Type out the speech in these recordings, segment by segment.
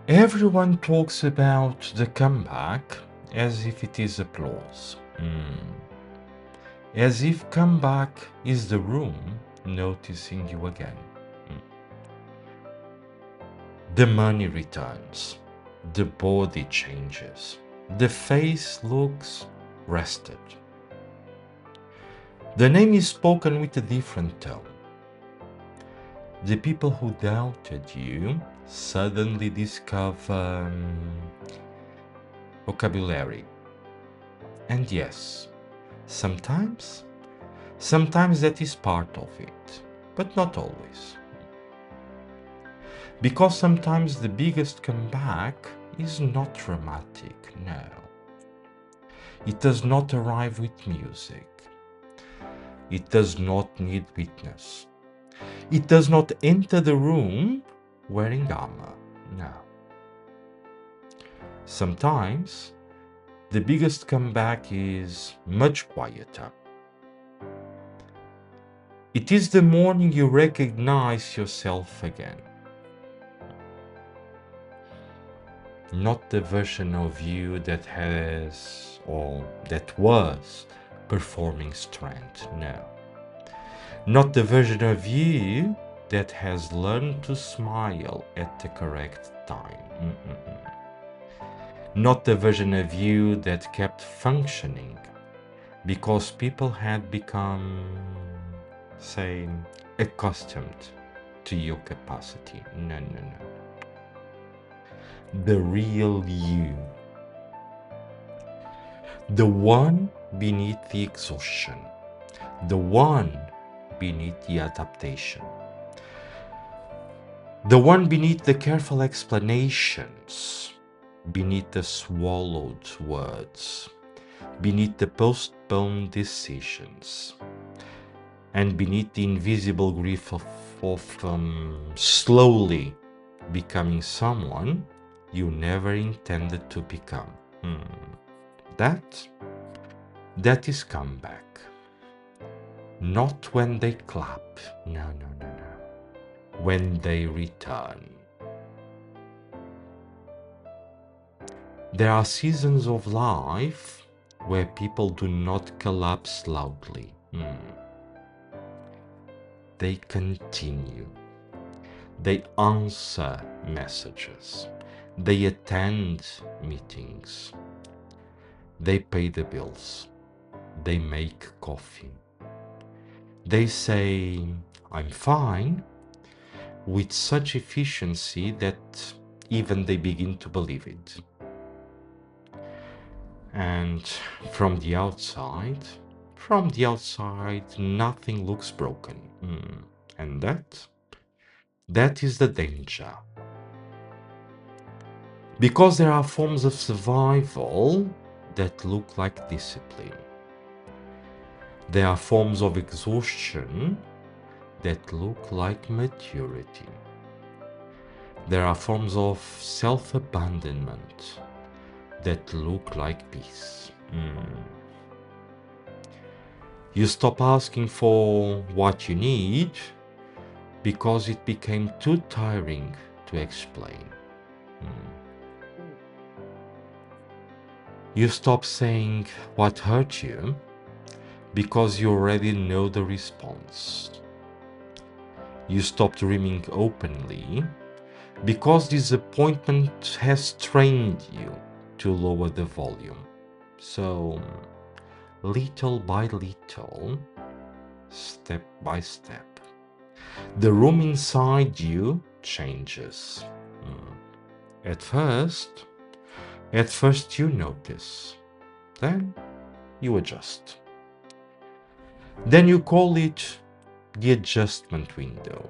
Everyone talks about the comeback as if it is applause. As if comeback is the room noticing you again. Mm. The money returns. The body changes. The face looks rested. The name is spoken with a different tone. The people who doubted you suddenly discover vocabulary. And yes, sometimes that is part of it, but not always. Because sometimes the biggest comeback is not dramatic, no. It does not arrive with music. It does not need witness. It does not enter the room wearing armor, no. Sometimes the biggest comeback is much quieter. It is the morning you recognize yourself again. Not the version of you that has or that was performing strength, no. Not the version of you that has learned to smile at the correct time. Not the version of you that kept functioning because people had become, say, accustomed to your capacity. No. The real you. The one beneath the exhaustion. The one beneath the adaptation. The one beneath the careful explanations. Beneath the swallowed words. Beneath the postponed decisions. And beneath the invisible grief of slowly becoming someone you never intended to become. That is comeback. Not when they clap. No. When they return. There are seasons of life where people do not collapse loudly. They continue. They answer messages. They attend meetings. They pay the bills. They make coffee. They say, I'm fine, with such efficiency that even they begin to believe it. And from the outside, nothing looks broken. And that is the danger. Because there are forms of survival that look like discipline. There are forms of exhaustion that look like maturity. There are forms of self-abandonment that look like peace. You stop asking for what you need because it became too tiring to explain. You stop saying what hurt you because you already know the response. You stop dreaming openly because disappointment has trained you to lower the volume. So, little by little, step by step, the room inside you changes. At first you notice, then you adjust. Then you call it the adjustment window.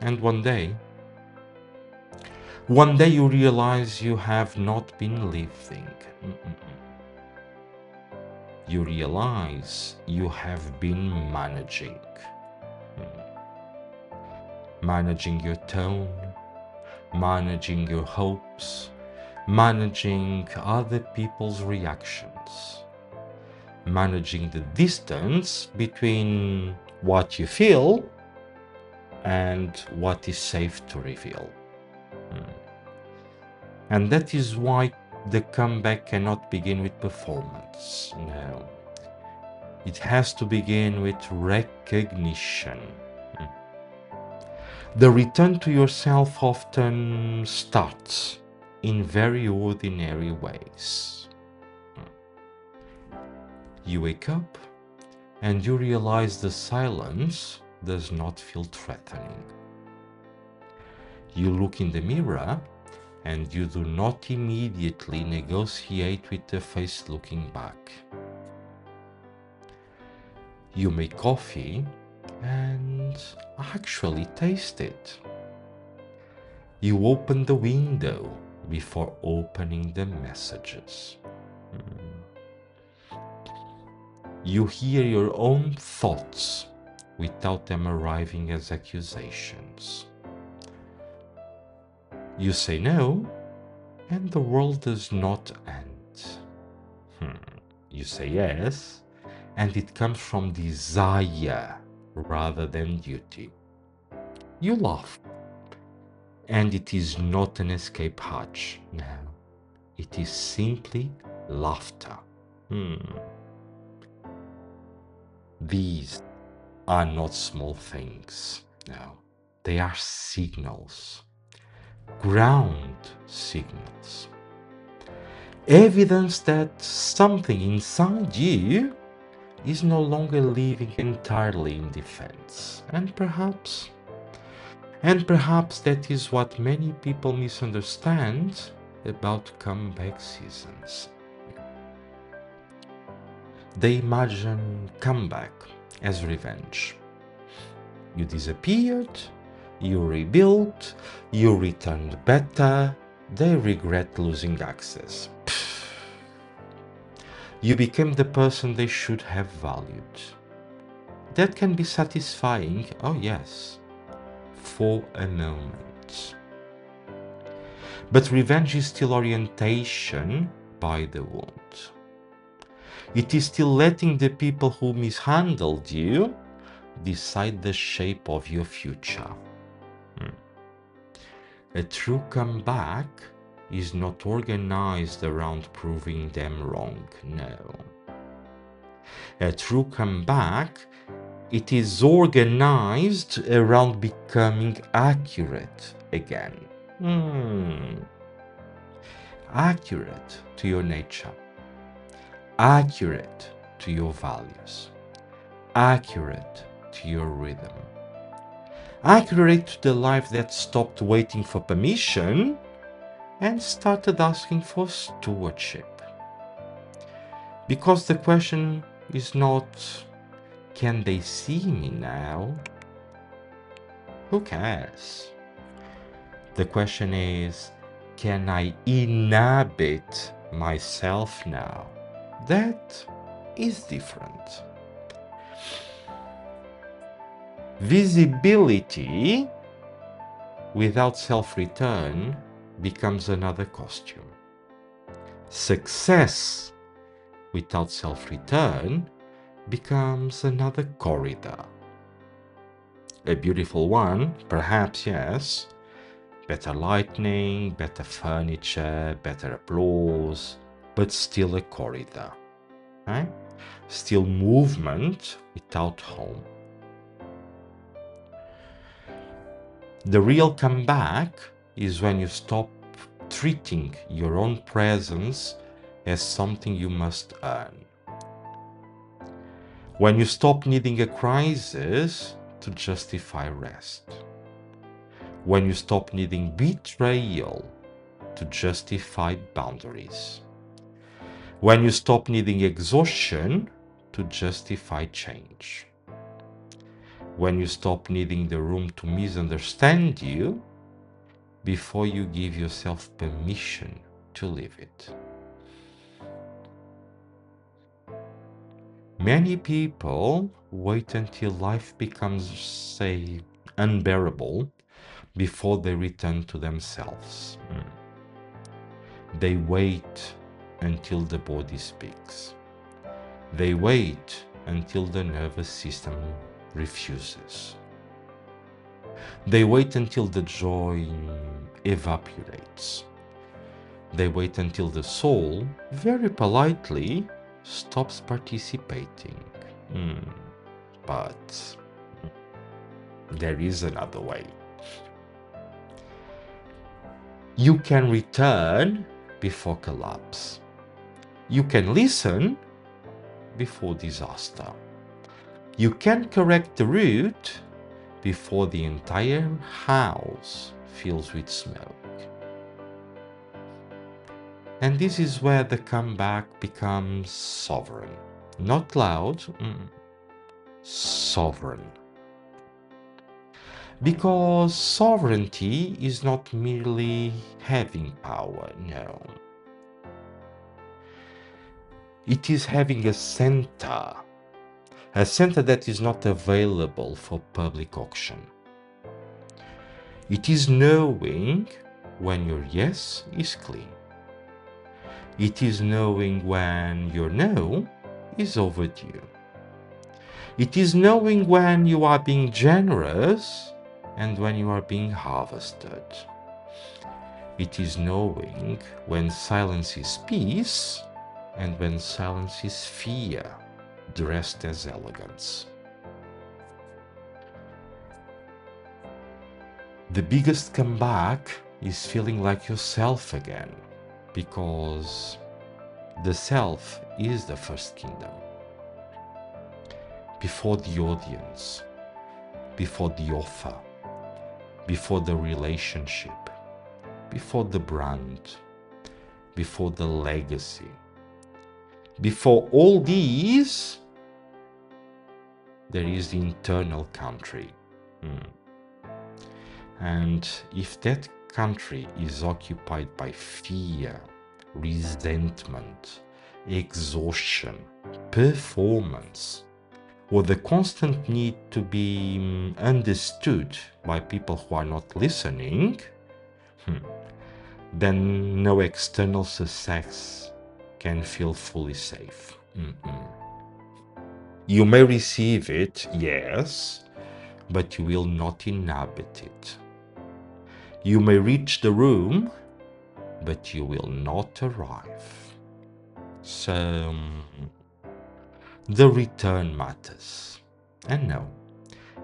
And one day you realize you have not been living. You realize you have been managing. Managing your tone, managing your hopes, managing other people's reactions, managing the distance between what you feel and what is safe to reveal. And that is why the comeback cannot begin with performance. No. It has to begin with recognition. The return to yourself often starts in very ordinary ways. You wake up and you realize the silence does not feel threatening. You look in the mirror and you do not immediately negotiate with the face looking back. You make coffee and actually taste it. You open the window before opening the messages. You hear your own thoughts without them arriving as accusations. You say no, and the world does not end. You say yes, and it comes from desire rather than duty. You laugh, and it is not an escape hatch. No, it is simply laughter. These are not small things. No, they are signals, ground signals. Evidence that something inside you is no longer living entirely in defense. And perhaps that is what many people misunderstand about comeback seasons. They imagine comeback as revenge. You disappeared, you rebuilt, you returned better, they regret losing access. You became the person they should have valued. That can be satisfying, oh yes, for a moment. But revenge is still orientation by the wound. It is still letting the people who mishandled you decide the shape of your future. A true comeback is not organized around proving them wrong, no. A true comeback, it is organized around becoming accurate again. Accurate to your nature. Accurate to your values. Accurate to your rhythm. Accurate to the life that stopped waiting for permission and started asking for stewardship. Because the question is not, can they see me now? Who cares? The question is, can I inhabit myself now? That is different. Visibility without self-return becomes another costume. Success without self-return becomes another corridor. A beautiful one, perhaps, yes. Better lighting, better furniture, better applause, but still a corridor. Right? Still movement without home. The real comeback is when you stop treating your own presence as something you must earn. When you stop needing a crisis to justify rest. When you stop needing betrayal to justify boundaries. When you stop needing exhaustion to justify change. When you stop needing the room to misunderstand you before you give yourself permission to live it. Many people wait until life becomes, say, unbearable before they return to themselves. They wait until the body speaks. They wait until the nervous system refuses. They wait until the joy evaporates. They wait until the soul, very politely, stops participating. But there is another way. You can return before collapse. You can listen before disaster. You can correct the route before the entire house fills with smoke. And this is where the comeback becomes sovereign. Not loud, sovereign. Because sovereignty is not merely having power, no. It is having a center that is not available for public auction. It is knowing when your yes is clean. It is knowing when your no is overdue. It is knowing when you are being generous and when you are being harvested. It is knowing when silence is peace and when silence is fear, dressed as elegance. The biggest comeback is feeling like yourself again, because the self is the first kingdom. Before the audience, before the offer, before the relationship, before the brand, before the legacy. Before all these, there is the internal country. And if that country is occupied by fear, resentment, exhaustion, performance, or the constant need to be understood by people who are not listening, then no external success can feel fully safe. You may receive it, yes, but you will not inhabit it. You may reach the room, but you will not arrive. So, the return matters. And no,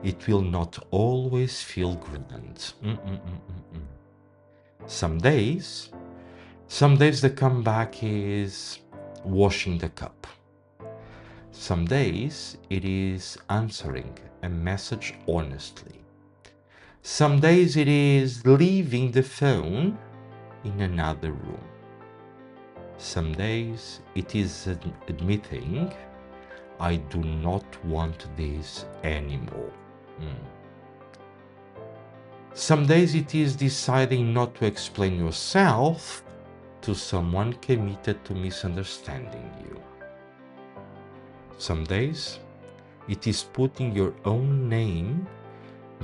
it will not always feel grand. Some days the comeback is washing the cup. Some days it is answering a message honestly. Some days it is leaving the phone in another room. Some days it is admitting, I do not want this anymore. Some days it is deciding not to explain yourself to someone committed to misunderstanding you. Some days it is putting your own name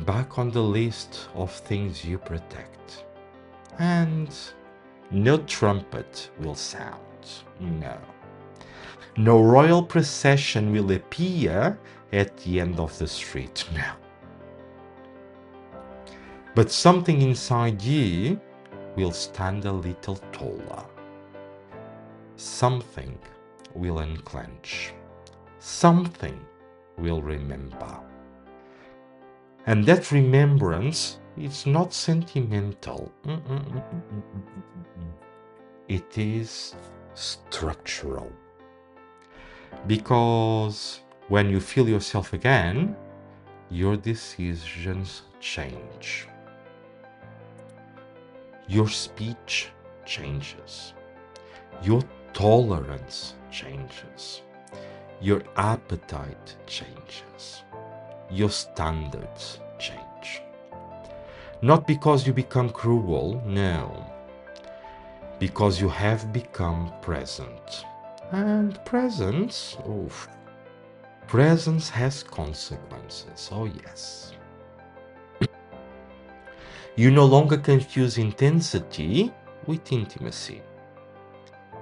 back on the list of things you protect. And no trumpet will sound, no. No royal procession will appear at the end of the street, no. But something inside you will stand a little taller. Something will unclench. Something will remember. And that remembrance is not sentimental. It is structural. Because when you feel yourself again, your decisions change. Your speech changes. Your tolerance changes. Your appetite changes. Your standards change. Not because you become cruel, no. Because you have become present. And presence, presence has consequences, oh yes. You no longer confuse intensity with intimacy.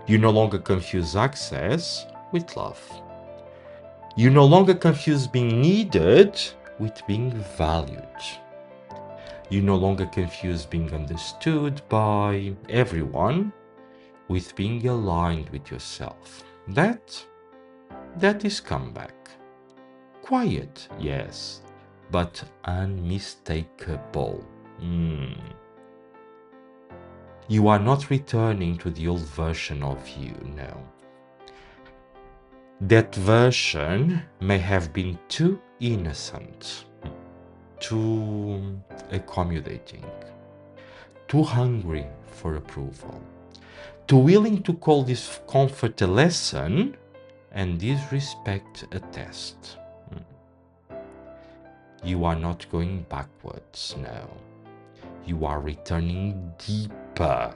You no longer confuse access with love. You no longer confuse being needed with being valued. You no longer confuse being understood by everyone with being aligned with yourself. That is comeback. Quiet, yes, but unmistakable. You are not returning to the old version of you, no. That version may have been too innocent, too accommodating, too hungry for approval, too willing to call discomfort a lesson and disrespect a test. You are not going backwards, no. You are returning deeper.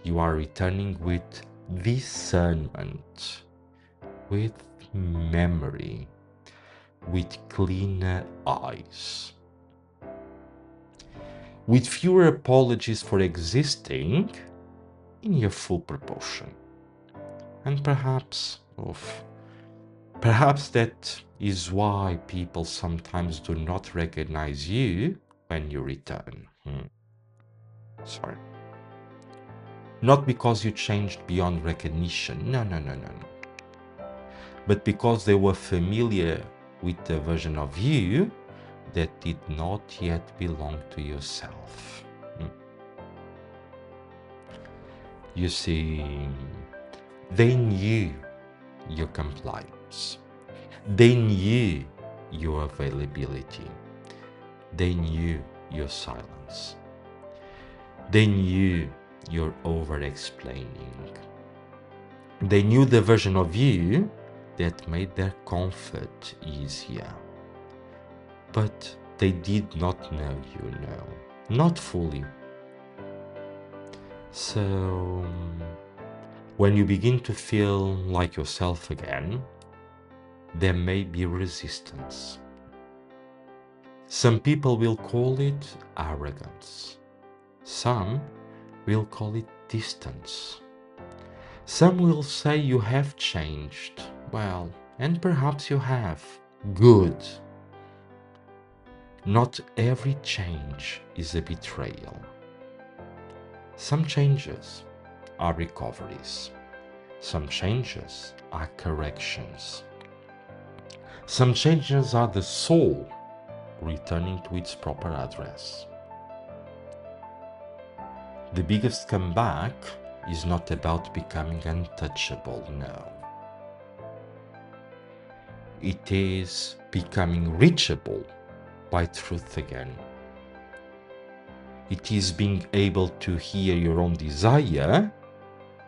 You are returning with discernment, with memory, with cleaner eyes, with fewer apologies for existing in your full proportion. And perhaps that is why people sometimes do not recognize you when you return. Sorry. Not because you changed beyond recognition, no. But because they were familiar with the version of you that did not yet belong to yourself. You see, they knew your compliance. They knew your availability. They knew your silence. They knew your over-explaining. They knew the version of you that made their comfort easier. But they did not know you, no. Not fully. So, when you begin to feel like yourself again, there may be resistance. Some people will call it arrogance. Some will call it distance. Some will say you have changed. Well, and perhaps you have. Good. Not every change is a betrayal. Some changes are recoveries. Some changes are corrections. Some changes are the soul returning to its proper address. The biggest comeback is not about becoming untouchable, no. It is becoming reachable by truth again. It is being able to hear your own desire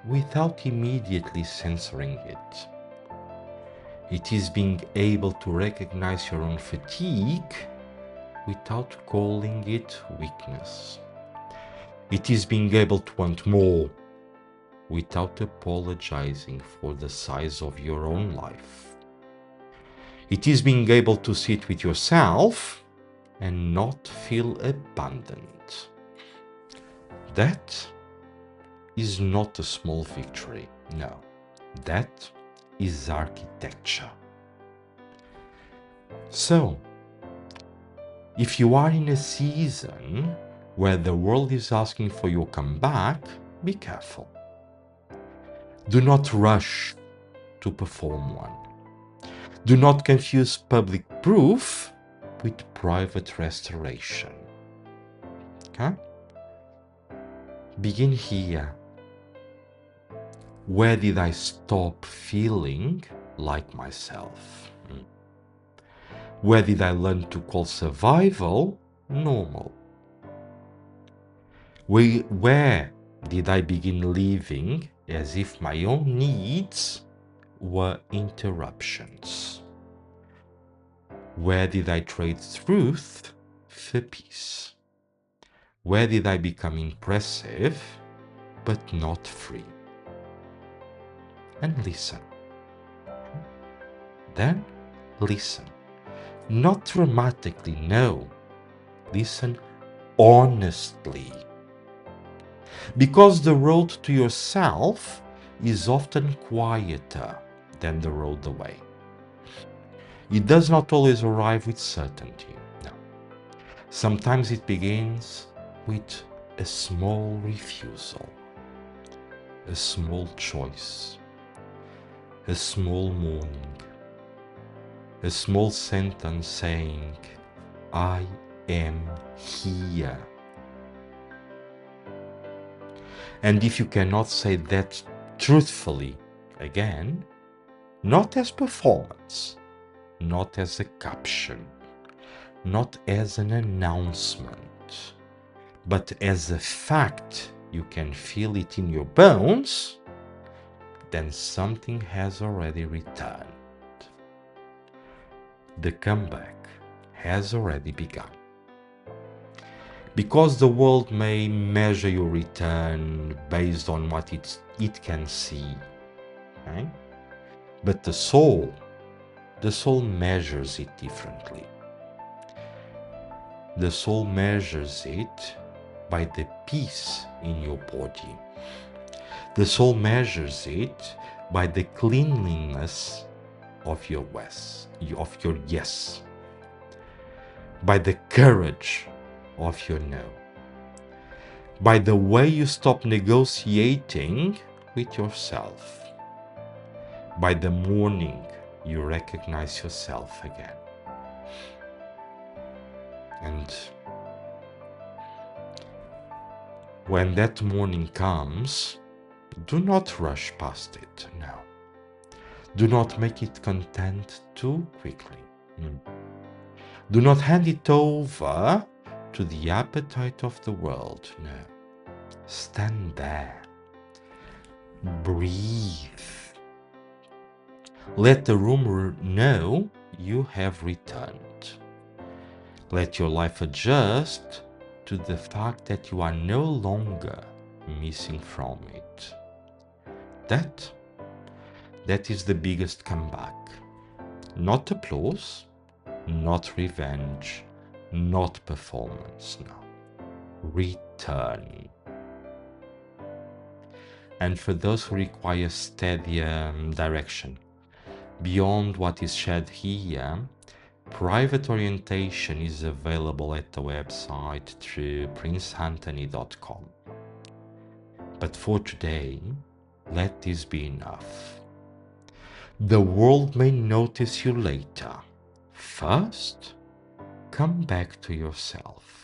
without immediately censoring it. It is being able to recognize your own fatigue without calling it weakness. It is being able to want more without apologizing for the size of your own life. It is being able to sit with yourself and not feel abandoned. That is not a small victory, no. That is architecture. So, if you are in a season where the world is asking for your comeback, be careful. Do not rush to perform one. Do not confuse public proof with private restoration. Okay? Begin here. Where did I stop feeling like myself? Where did I learn to call survival normal? Where did I begin living as if my own needs were interruptions? Where did I trade truth for peace? Where did I become impressive but not free? And listen. Then listen. Not dramatically, no. Listen honestly. Because the road to yourself is often quieter than the road away. It does not always arrive with certainty, no. Sometimes it begins with a small refusal. a small choice, a small morning, a small sentence saying, I am here. And if you cannot say that truthfully, again, not as performance, not as a caption, not as an announcement, but as a fact, you can feel it in your bones, then something has already returned. The comeback has already begun. Because the world may measure your return based on what it can see, okay? But the soul measures it differently. The soul measures it by the peace in your body. The soul measures it by the cleanliness of your yes, by the courage of your no, by the way you stop negotiating with yourself, by the morning you recognize yourself again. And when that morning comes, do not rush past it now. Do not make it content too quickly. Do not hand it over to the appetite of the world. No. Stand there. Breathe. Let the room know you have returned. Let your life adjust to the fact that you are no longer missing from it. That is the biggest comeback. Not applause, not revenge, not performance, no. Return. And for those who require steadier direction, beyond what is shared here, private orientation is available at the website through princeanthony.com. But for today, let this be enough. The world may notice you later. First, come back to yourself.